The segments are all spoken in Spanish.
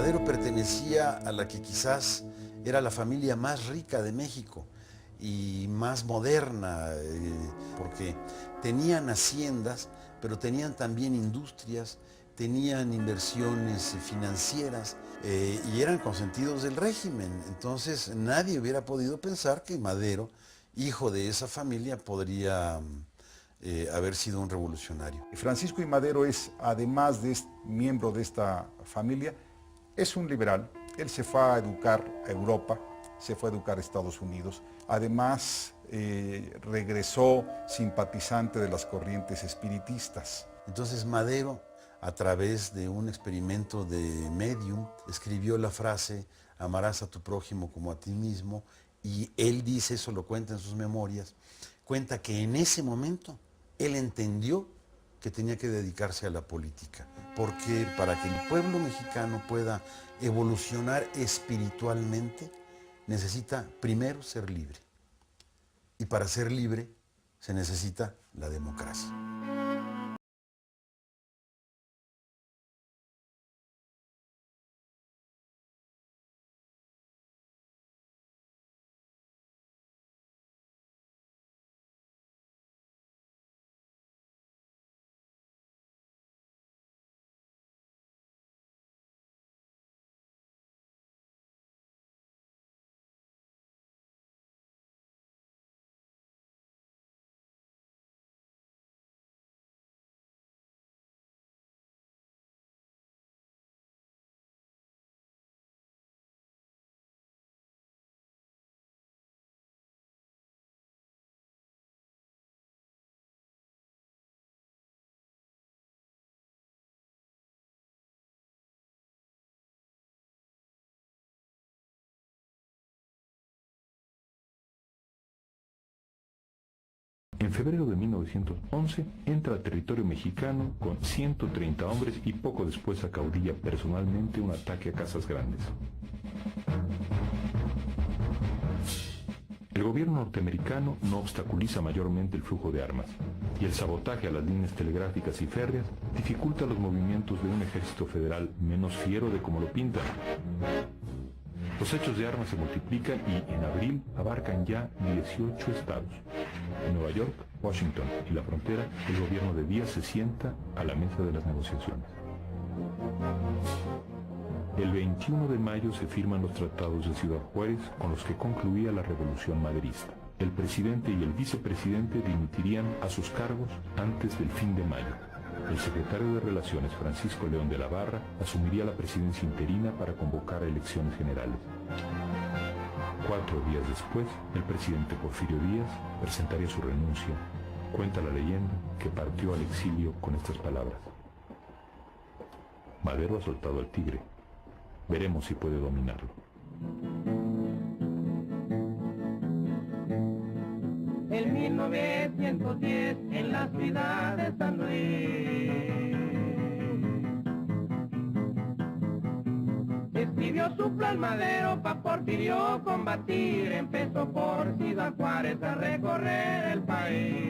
Madero pertenecía a la que quizás era la familia más rica de México y más moderna, porque tenían haciendas, pero tenían también industrias, tenían inversiones financieras y eran consentidos del régimen. Entonces nadie hubiera podido pensar que Madero, hijo de esa familia, podría haber sido un revolucionario. Francisco I. Madero es, además de miembro de esta familia, es un liberal. Él se fue a educar a Europa, se fue a educar a Estados Unidos. Además, regresó simpatizante de las corrientes espiritistas. Entonces Madero, a través de un experimento de medium, escribió la frase "amarás a tu prójimo como a ti mismo", y él dice, eso lo cuenta en sus memorias, cuenta que en ese momento él entendió que tenía que dedicarse a la política, porque para que el pueblo mexicano pueda evolucionar espiritualmente, necesita primero ser libre. Y para ser libre se necesita la democracia. En febrero de 1911 entra al territorio mexicano con 130 hombres y poco después acaudilla personalmente un ataque a Casas Grandes. El gobierno norteamericano no obstaculiza mayormente el flujo de armas, y el sabotaje a las líneas telegráficas y férreas dificulta los movimientos de un ejército federal menos fiero de como lo pintan. Los hechos de armas se multiplican y en abril abarcan ya 18 estados. En Nueva York, Washington y la frontera, el gobierno de Díaz se sienta a la mesa de las negociaciones. El 21 de mayo se firman los tratados de Ciudad Juárez con los que concluía la revolución maderista. El presidente y el vicepresidente dimitirían a sus cargos antes del fin de mayo. El secretario de Relaciones, Francisco León de la Barra, asumiría la presidencia interina para convocar a elecciones generales. 4 días después, el presidente Porfirio Díaz presentaría su renuncia. Cuenta la leyenda que partió al exilio con estas palabras: Madero ha soltado al tigre. Veremos si puede dominarlo. En 1910, en la ciudad de San Luis, escribió su plan Madero pa' Porfirio combatir. Empezó por Ciudad Juárez a recorrer el país.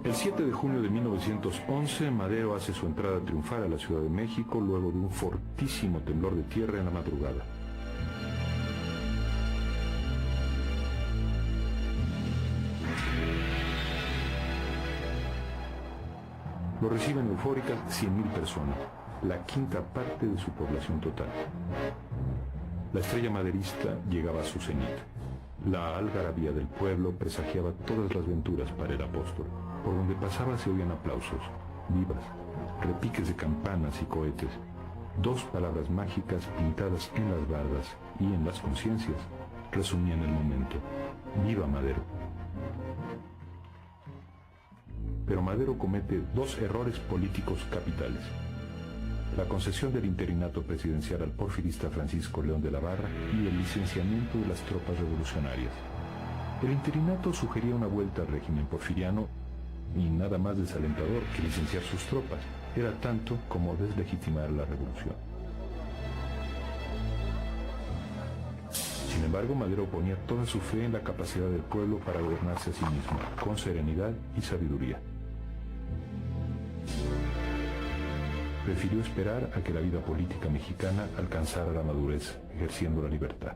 El 7 de junio de 1911, Madero hace su entrada triunfal a la Ciudad de México luego de un fortísimo temblor de tierra en la madrugada. Lo reciben eufóricas 100,000 personas, la quinta parte de su población total. La estrella maderista llegaba a su cenit. La algarabía del pueblo presagiaba todas las venturas para el apóstol. Por donde pasaba se oían aplausos, vivas, repiques de campanas y cohetes. 2 palabras mágicas pintadas en las bardas y en las conciencias resumían el momento: ¡Viva Madero! Pero Madero comete 2 errores políticos capitales: la concesión del interinato presidencial al porfirista Francisco León de la Barra y el licenciamiento de las tropas revolucionarias. El interinato sugería una vuelta al régimen porfiriano y nada más desalentador que licenciar sus tropas. era tanto como deslegitimar la revolución. Sin embargo, Madero ponía toda su fe en la capacidad del pueblo para gobernarse a sí mismo, con serenidad y sabiduría. Prefirió esperar a que la vida política mexicana alcanzara la madurez, ejerciendo la libertad.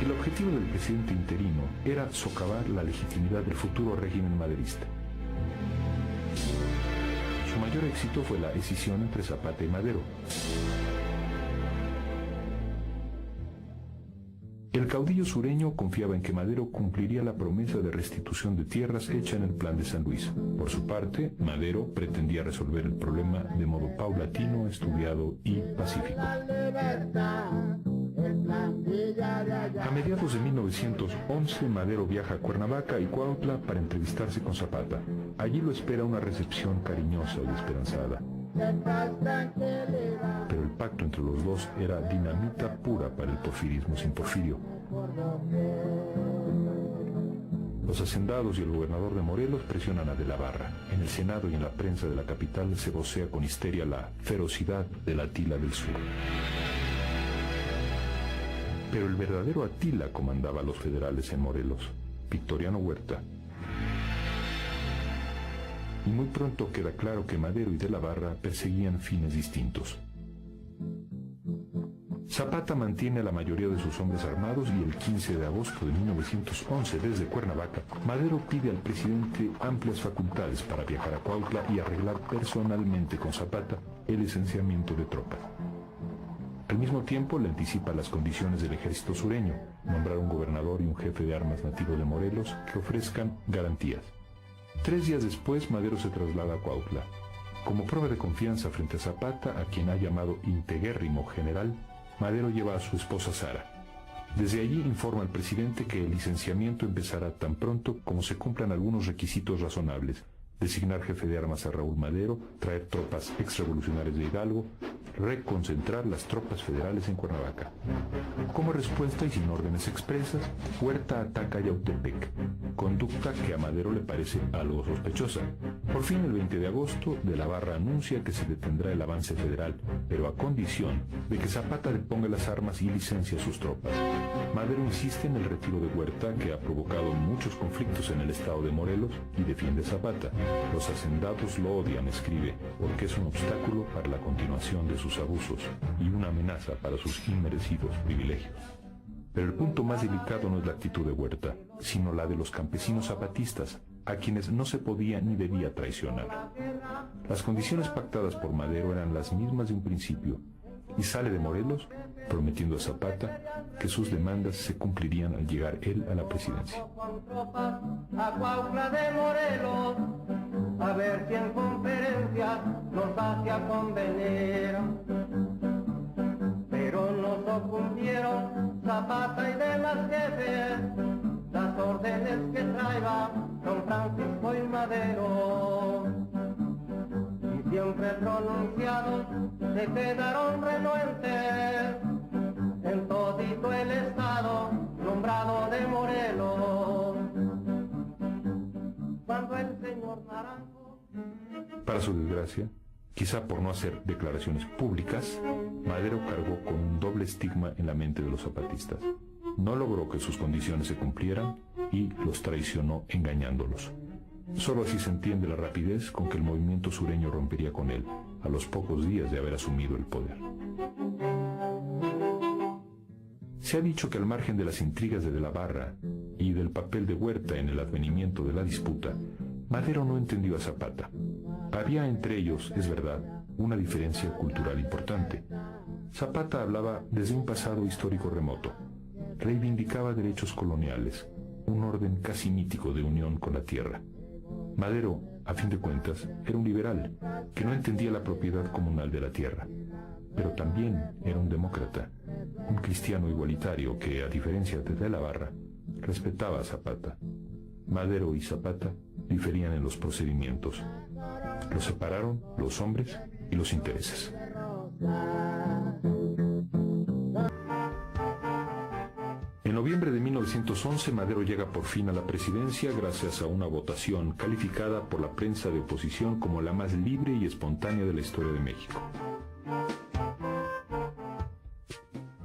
El objetivo del presidente interino era socavar la legitimidad del futuro régimen maderista. Su mayor éxito fue la escisión entre Zapata y Madero. El caudillo sureño confiaba en que Madero cumpliría la promesa de restitución de tierras hecha en el Plan de San Luis. Por su parte, Madero pretendía resolver el problema de modo paulatino, estudiado y pacífico. A mediados de 1911, Madero viaja a Cuernavaca y Cuautla para entrevistarse con Zapata. Allí lo espera una recepción cariñosa y esperanzada. Pero el pacto entre los dos era dinamita pura para el porfirismo sin Porfirio. Los hacendados y el gobernador de Morelos presionan a De la Barra. En el Senado y en la prensa de la capital se vocea con histeria la ferocidad del Atila del Sur. Pero el verdadero Atila comandaba a los federales en Morelos, Victoriano Huerta. Y muy pronto queda claro que Madero y De la Barra perseguían fines distintos. Zapata mantiene a la mayoría de sus hombres armados y el 15 de agosto de 1911, desde Cuernavaca, Madero pide al presidente amplias facultades para viajar a Cuautla y arreglar personalmente con Zapata el licenciamiento de tropas. Al mismo tiempo le anticipa las condiciones del ejército sureño, nombrar un gobernador y un jefe de armas nativo de Morelos que ofrezcan garantías. 3 días después, Madero se traslada a Cuautla. Como prueba de confianza frente a Zapata, a quien ha llamado integuérrimo general, Madero lleva a su esposa Sara. Desde allí informa al presidente que el licenciamiento empezará tan pronto como se cumplan algunos requisitos razonables: designar jefe de armas a Raúl Madero, traer tropas exrevolucionarias de Hidalgo, reconcentrar las tropas federales en Cuernavaca. Como respuesta y sin órdenes expresas, Huerta ataca Yautepec, conducta que a Madero le parece algo sospechosa. Por fin, el 20 de agosto, De la Barra anuncia que se detendrá el avance federal, pero a condición de que Zapata deponga las armas y licencie a sus tropas. Madero insiste en el retiro de Huerta, que ha provocado muchos conflictos en el estado de Morelos, y defiende a Zapata. Los hacendados lo odian, escribe, porque es un obstáculo para la continuación de sus abusos y una amenaza para sus inmerecidos privilegios. Pero el punto más delicado no es la actitud de Huerta, sino la de los campesinos zapatistas, a quienes no se podía ni debía traicionar. Las condiciones pactadas por Madero eran las mismas de un principio, y sale de Morelos prometiendo a Zapata que sus demandas se cumplirían al llegar él a la presidencia. A Cuautla de Morelos, a ver si en conferencia nos hace a convenir. Pero no cumplieron Zapata y demás jefes las órdenes que traía don Francisco y Madero. Y siempre pronunciados se quedaron renuentes en todito el estado nombrado de Morelos. Cuando el señor Naranjo... Para su desgracia, quizá por no hacer declaraciones públicas, Madero cargó con un doble estigma en la mente de los zapatistas. No logró que sus condiciones se cumplieran y los traicionó engañándolos. Solo así se entiende la rapidez con que el movimiento sureño rompería con él, a los pocos días de haber asumido el poder. Se ha dicho que al margen de las intrigas de la Barra y del papel de Huerta en el advenimiento de la disputa, Madero no entendió a Zapata. Había entre ellos, es verdad, una diferencia cultural importante. Zapata hablaba desde un pasado histórico remoto. Reivindicaba derechos coloniales, un orden casi mítico de unión con la tierra. Madero, a fin de cuentas, era un liberal que no entendía la propiedad comunal de la tierra, pero también era un demócrata, un cristiano igualitario que, a diferencia de De la Barra, respetaba a Zapata. Madero y Zapata diferían en los procedimientos. Los separaron los hombres y los intereses. En noviembre de 1911, Madero llega por fin a la presidencia gracias a una votación calificada por la prensa de oposición como la más libre y espontánea de la historia de México.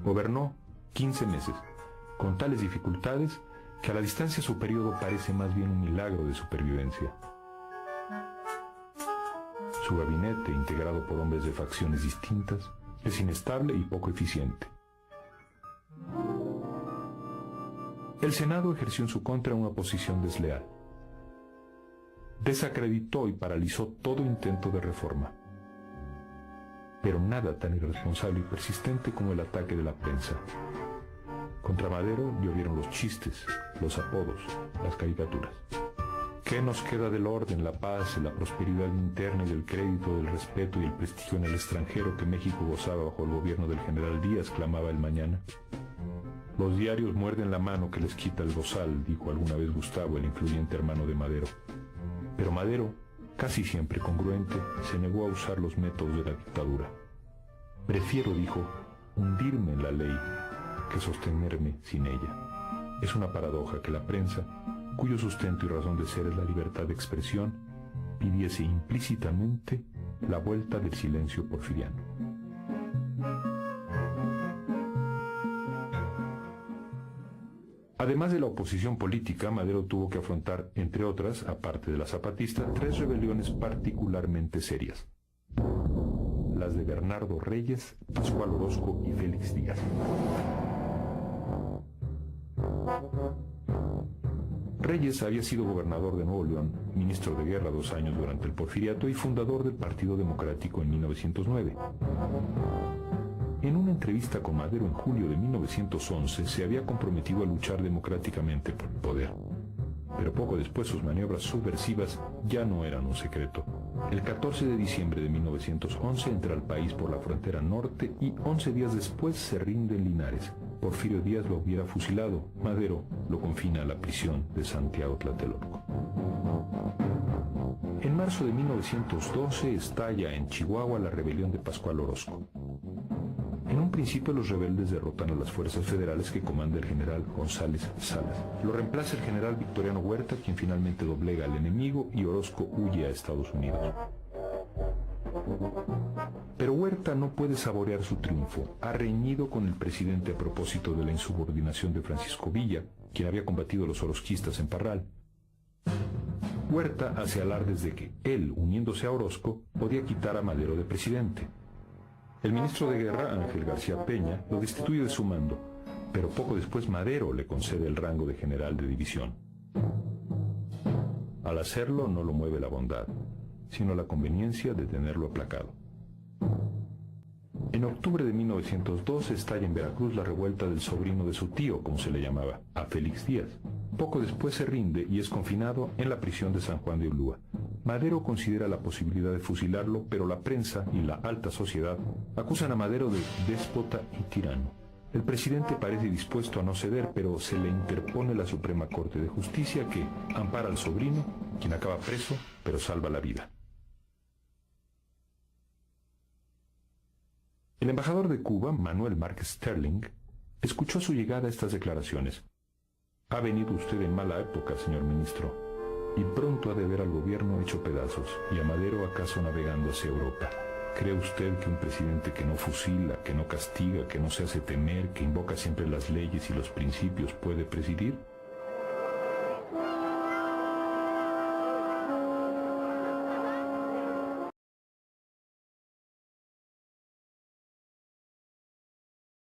Gobernó 15 meses, con tales dificultades que a la distancia su periodo parece más bien un milagro de supervivencia. Su gabinete, integrado por hombres de facciones distintas, es inestable y poco eficiente. El Senado ejerció en su contra una oposición desleal. Desacreditó y paralizó todo intento de reforma. Pero nada tan irresponsable y persistente como el ataque de la prensa. Contra Madero llovieron los chistes, los apodos, las caricaturas. ¿Qué nos queda del orden, la paz, la prosperidad interna y del crédito, del respeto y el prestigio en el extranjero que México gozaba bajo el gobierno del general Díaz?, clamaba el Mañana. Los diarios muerden la mano que les quita el bozal, dijo alguna vez Gustavo, el influyente hermano de Madero. Pero Madero, casi siempre congruente, se negó a usar los métodos de la dictadura. Prefiero, dijo, hundirme en la ley que sostenerme sin ella. Es una paradoja que la prensa, cuyo sustento y razón de ser es la libertad de expresión, pidiese implícitamente la vuelta del silencio porfiriano. Además de la oposición política, Madero tuvo que afrontar, entre otras, aparte de la zapatista, 3 rebeliones particularmente serias. Las de Bernardo Reyes, Pascual Orozco y Félix Díaz. Reyes había sido gobernador de Nuevo León, ministro de Guerra 2 años durante el Porfiriato y fundador del Partido Democrático en 1909. En una entrevista con Madero en julio de 1911 se había comprometido a luchar democráticamente por el poder. Pero poco después sus maniobras subversivas ya no eran un secreto. El 14 de diciembre de 1911 entra al país por la frontera norte y 11 días después se rinde en Linares. Porfirio Díaz lo hubiera fusilado. Madero lo confina a la prisión de Santiago Tlatelolco. En marzo de 1912 estalla en Chihuahua la rebelión de Pascual Orozco. En un principio los rebeldes derrotan a las fuerzas federales que comanda el general González Salas. Lo reemplaza el general Victoriano Huerta, quien finalmente doblega al enemigo, y Orozco huye a Estados Unidos. Pero Huerta no puede saborear su triunfo. Ha reñido con el presidente a propósito de la insubordinación de Francisco Villa, quien había combatido a los orozquistas en Parral. Huerta hace alardes de que él, uniéndose a Orozco, podía quitar a Madero de presidente. El ministro de Guerra, Ángel García Peña, lo destituye de su mando, pero poco después Madero le concede el rango de general de división. Al hacerlo no lo mueve la bondad, sino la conveniencia de tenerlo aplacado. En octubre de 1912 estalla en Veracruz la revuelta del sobrino de su tío, como se le llamaba, a Félix Díaz. Poco después se rinde y es confinado en la prisión de San Juan de Ulúa. Madero considera la posibilidad de fusilarlo, pero la prensa y la alta sociedad acusan a Madero de déspota y tirano. El presidente parece dispuesto a no ceder, pero se le interpone la Suprema Corte de Justicia que ampara al sobrino, quien acaba preso, pero salva la vida. El embajador de Cuba, Manuel Márquez Sterling, escuchó a su llegada estas declaraciones. Ha venido usted en mala época, señor ministro, y pronto ha de ver al gobierno hecho pedazos y a Madero acaso navegando hacia Europa. ¿Cree usted que un presidente que no fusila, que no castiga, que no se hace temer, que invoca siempre las leyes y los principios puede presidir?